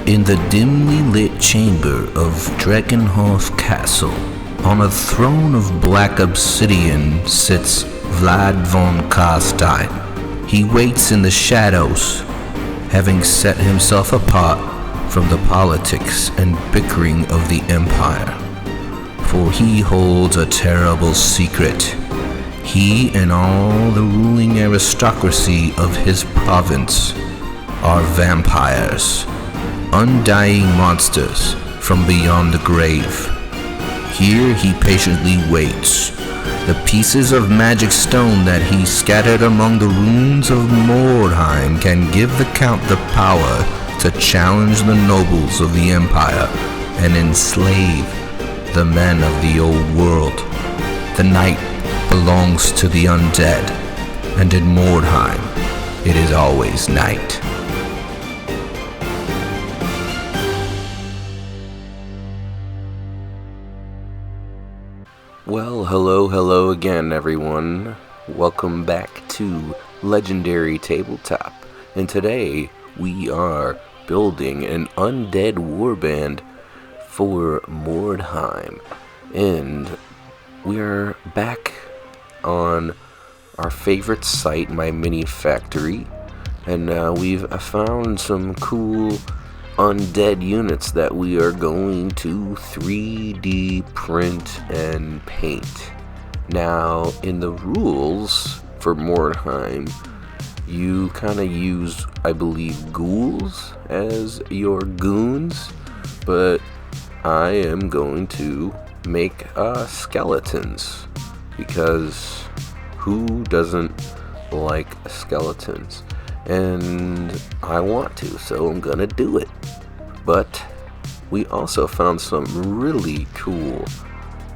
In the dimly lit chamber of Drakenhof Castle, on a throne of black obsidian sits Vlad von Karstein. He waits in the shadows, having set himself apart from the politics and bickering of the Empire. For he holds a terrible secret. He and all the ruling aristocracy of his province are vampires, undying monsters from beyond the grave. Here he patiently waits. The pieces of magic stone that he scattered among the ruins of Mordheim can give the Count the power to challenge the nobles of the Empire and enslave the men of the old world. The night belongs to the undead, and in Mordheim it is always night. Well, hello again, everyone. Welcome back to Legendary Tabletop. And today, we are building an Undead Warband for Mordheim. And we are back on our favorite site, my mini factory. And we've found some cool undead units that we are going to 3D print and paint. Now, in the rules for Mordheim, you kind of use, I believe, ghouls as your goons, but I am going to make skeletons, because who doesn't like skeletons? And I want to, so I'm gonna do it. But we also found some really cool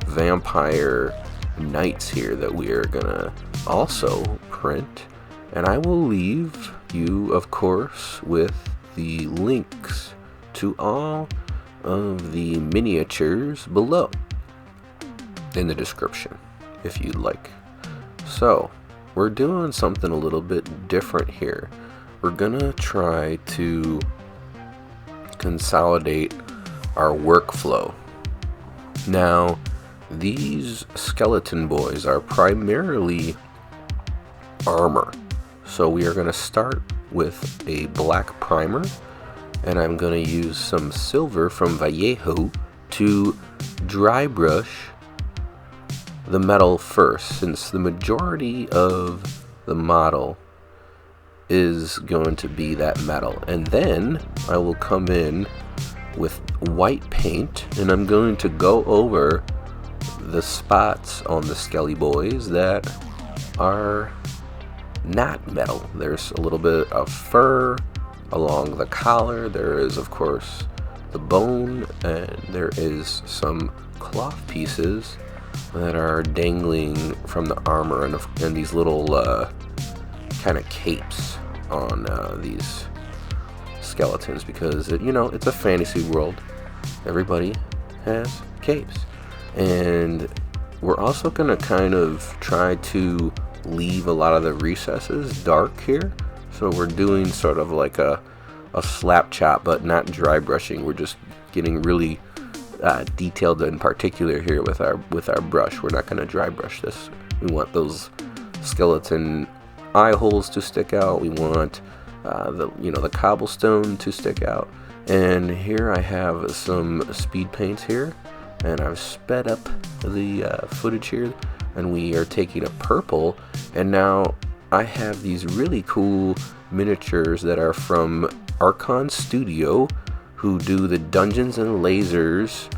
vampire knights here that we are gonna also print. And I will leave you, of course, with the links to all of the miniatures below in the description, if you'd like. So, we're doing something a little bit different here. We're gonna try to consolidate our workflow. Now, these skeleton boys are primarily armor. So we are gonna start with a black primer, and I'm gonna use some silver from Vallejo to dry brush the metal first, since the majority of the model is going to be that metal. And then I will come in with white paint, and I'm going to go over the spots on the skelly boys that are not metal. There's a little bit of fur along the collar. There is, of course, the bone, and there is some cloth pieces that are dangling from the armor, and these little kind of capes on these skeletons, because it's a fantasy world. Everybody has capes. And we're also going to kind of try to leave a lot of the recesses dark here. So we're doing sort of like a slap chop, but not dry brushing. We're just getting really detailed and particular here with our brush. We're not going to dry brush this. We want those skeleton eye holes to stick out. We want the cobblestone to stick out. And here I have some speed paints here, and I've sped up the footage here, and we are taking a purple, and now I have these really cool miniatures that are from Archon Studio, who do the Dungeons and Lasers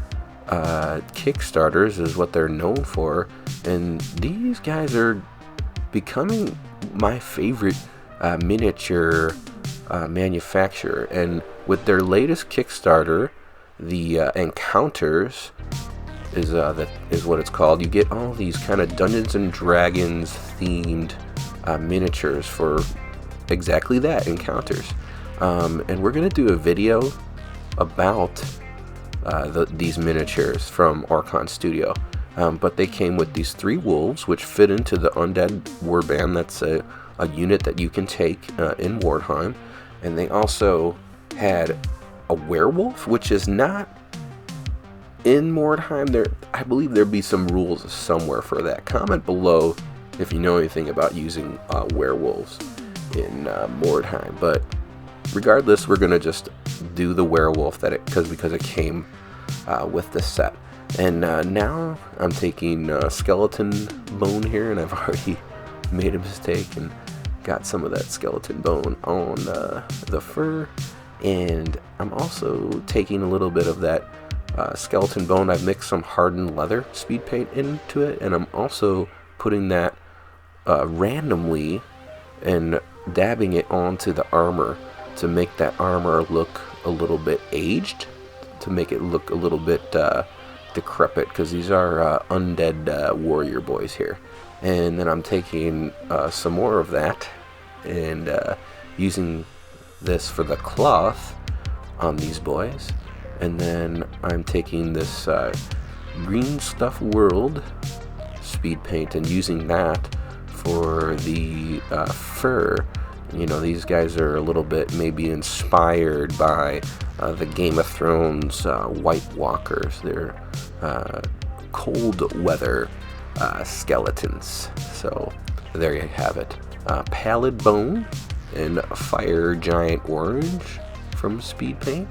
Kickstarters, is what they're known for. And these guys are becoming my favorite miniature manufacturer. And with their latest Kickstarter, the Encounters is what it's called. You get all these kind of Dungeons and Dragons themed miniatures for exactly that, Encounters. And we're gonna do a video about these miniatures from Archon Studio. But they came with these 3 wolves, which fit into the Undead Warband. That's a unit that you can take in Mordheim. And they also had a werewolf, which is not in Mordheim. I believe there'd be some rules somewhere for that. Comment below if you know anything about using werewolves in Mordheim. But regardless, we're gonna just do the werewolf because it came with the set. And now I'm taking skeleton bone here, and I've already made a mistake and got some of that skeleton bone on the fur. And I'm also taking a little bit of that skeleton bone. I've mixed some hardened leather speed paint into it, and I'm also putting that randomly and dabbing it onto the armor to make that armor look a little bit aged, to make it look a little bit decrepit, because these are undead warrior boys here. And then I'm taking some more of that and using this for the cloth on these boys. And then I'm taking this Green Stuff World speed paint and using that for the fur. You know, these guys are a little bit maybe inspired by the Game of Thrones White Walkers. They're cold weather skeletons. So there you have it. Pallid Bone and Fire Giant Orange from speed paint.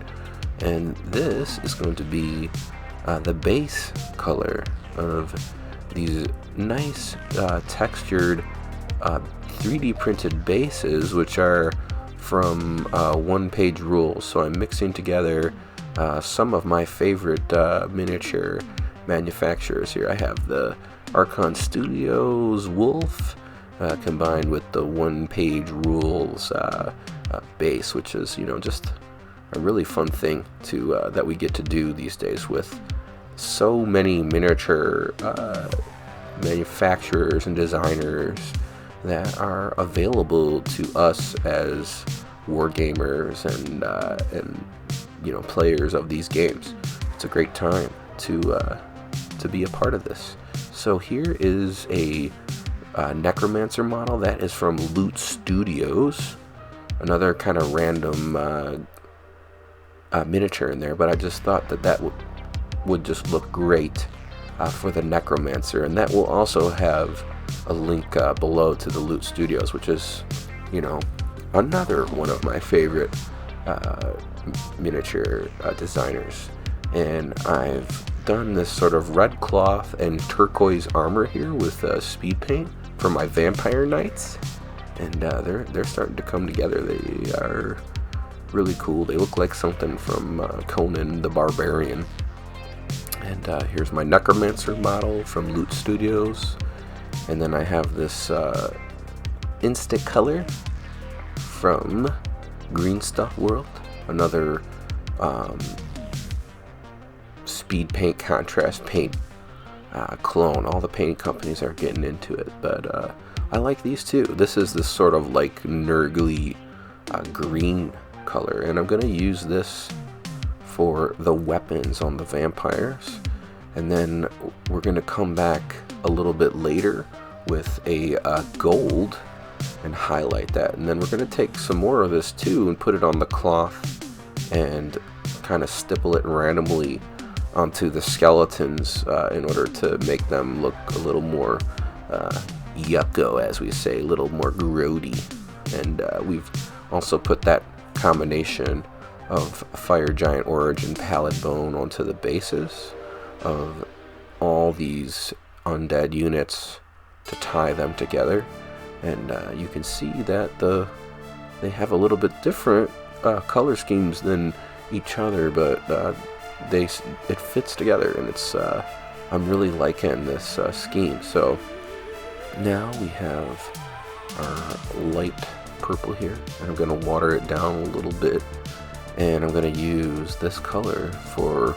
And this is going to be the base color of these nice textured 3D printed bases, which are from one-page rules. So I'm mixing together some of my favorite miniature manufacturers here. I have the Archon Studios Wolf combined with the one-page rules base, which is, you know, just a really fun thing to that we get to do these days with so many miniature manufacturers and designers that are available to us as wargamers and you know, players of these games. It's a great time to be a part of this. So here is a Necromancer model that is from Loot Studios. Another kind of random miniature in there, but I just thought that would just look great for the Necromancer, and that will also have a link below to the Loot Studios, which is, you know, another one of my favorite miniature designers. And I've done this sort of red cloth and turquoise armor here with speed paint for my vampire knights, and they're starting to come together. They are really cool. They look like something from Conan the Barbarian. And here's my Necromancer model from Loot Studios. And then I have this Insta-Color from Green Stuff World. Another speed paint, contrast paint clone. All the painting companies are getting into it, but I like these too. This is this sort of like nurgly green color, and I'm going to use this for the weapons on the vampires. And then we're going to come back a little bit later with a gold and highlight that. And then we're going to take some more of this too and put it on the cloth and kind of stipple it randomly onto the skeletons in order to make them look a little more yucko, as we say, a little more grody. And we've also put that combination of Fire Giant Orange and Pallid Bone onto the bases of all these undead units to tie them together. And you can see that they have a little bit different color schemes than each other, but it fits together, and it's I'm really liking this scheme. So now we have our light purple here, and I'm going to water it down a little bit, and I'm going to use this color for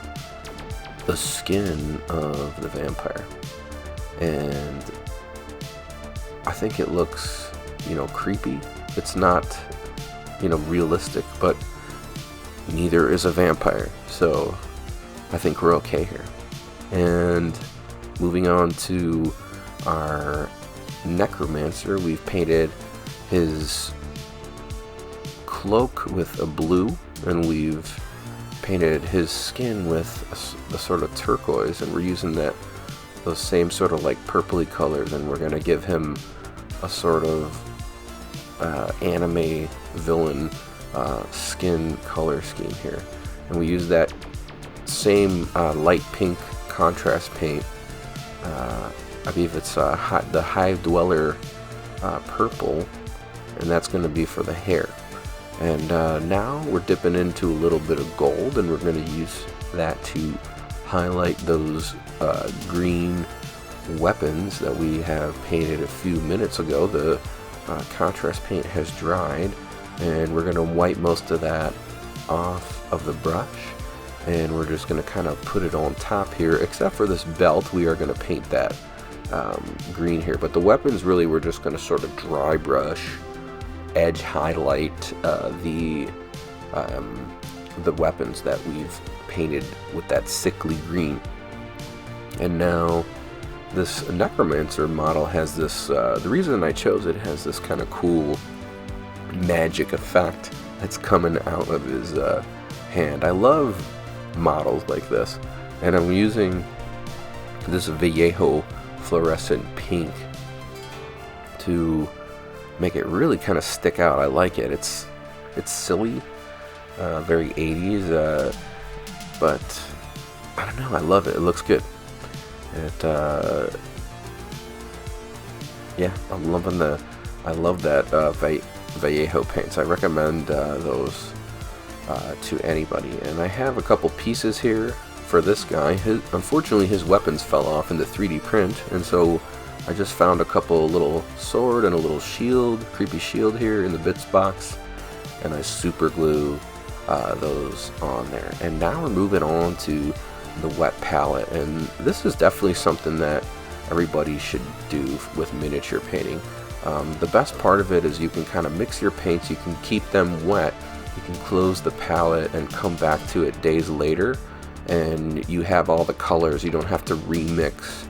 the skin of the vampire. And I think it looks, you know, creepy. It's not, you know, realistic, but neither is a vampire, so I think we're okay here. And moving on to our Necromancer, we've painted his cloak with a blue, and we've painted his skin with the sort of turquoise, and we're using those same sort of like purpley colors, and we're gonna give him a sort of anime villain skin color scheme here. And we use that same light pink contrast paint. I believe it's the Hive Dweller purple, and that's going to be for the hair. And now we're dipping into a little bit of gold, and we're going to use that to highlight those green weapons that we have painted a few minutes ago. The contrast paint has dried, and we're going to wipe most of that off of the brush, and we're just going to kind of put it on top here, except for this belt. We are going to paint that green here, but the weapons really we're just going to sort of dry brush, edge highlight the weapons that we've painted with that sickly green. And now this Necromancer model has this, the reason I chose it, has this kind of cool magic effect that's coming out of his hand. I love models like this, and I'm using this Vallejo fluorescent pink to make it really kind of stick out. I like it. It's silly, very 80s, but I don't know, I love it. It looks good. Yeah, I'm loving I love that Vallejo paints. I recommend those to anybody. And I have a couple pieces here for this guy. Unfortunately, his weapons fell off in the 3D print, and so I just found a couple little sword and a little shield, creepy shield here in the bits box, and I super glue those on there. And now we're moving on to the wet palette, and this is definitely something that everybody should do with miniature painting. The best part of it is you can kind of mix your paints, you can keep them wet, you can close the palette and come back to it days later, and you have all the colors. You don't have to remix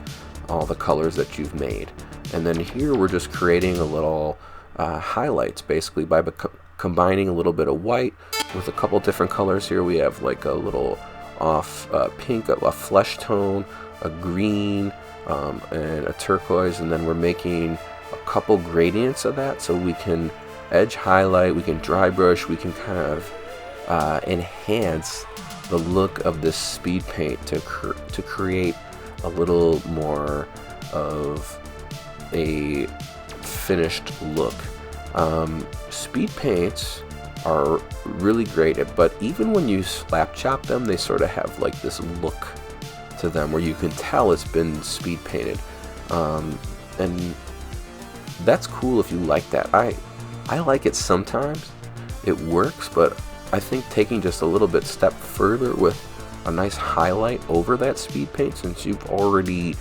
all the colors that you've made. And then here we're just creating a little highlights, basically by combining a little bit of white with a couple different colors. Here we have like a little off pink, a flesh tone, a green, and a turquoise, and then we're making a couple gradients of that, so we can edge highlight, we can dry brush, we can kind of enhance the look of this speed paint to create a little more of a finished look. Speed paints are really great, but even when you slap chop them, they sort of have like this look to them where you can tell it's been speed painted, and that's cool if you like that. I like it sometimes, it works, but I think taking just a little bit step further with a nice highlight over that speed paint, since you've already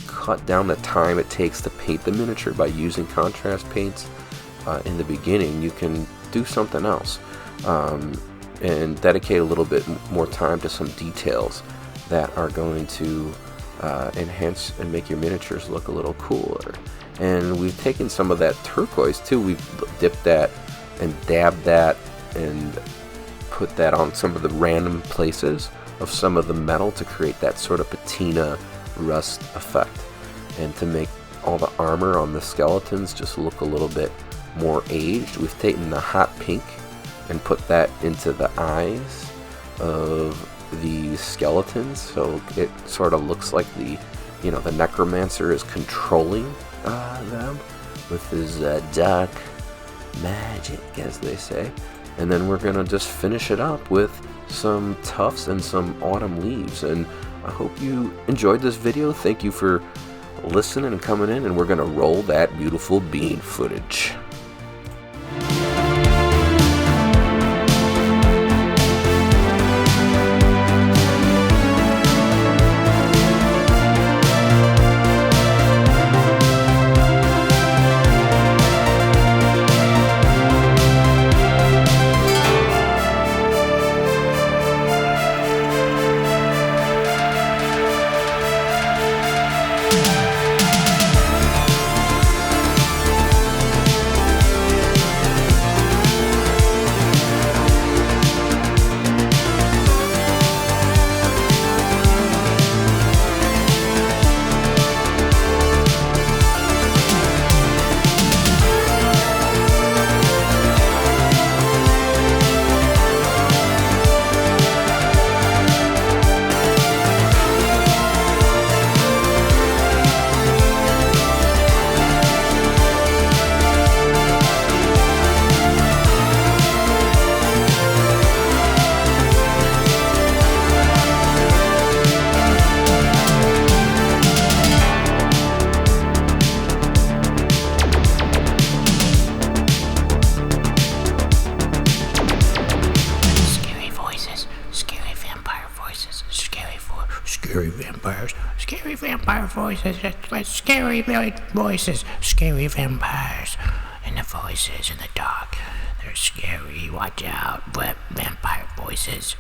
cut down the time it takes to paint the miniature by using contrast paints in the beginning, you can do something else and dedicate a little bit more time to some details that are going to enhance and make your miniatures look a little cooler. And we've taken some of that turquoise too, we've dipped that and dabbed that and put that on some of the random places of some of the metal to create that sort of patina rust effect, and to make all the armor on the skeletons just look a little bit more aged. We've taken the hot pink and put that into the eyes of the skeletons, so it sort of looks like the Necromancer is controlling them with his dark magic, as they say. And then we're gonna just finish it up with some tufts and some autumn leaves. And I hope you enjoyed this video. Thank you for listening and coming in, and we're gonna roll that beautiful bean footage. vampire voices, it's scary voices, scary vampires, and the voices in the dark, they're scary, watch out, but vampire voices.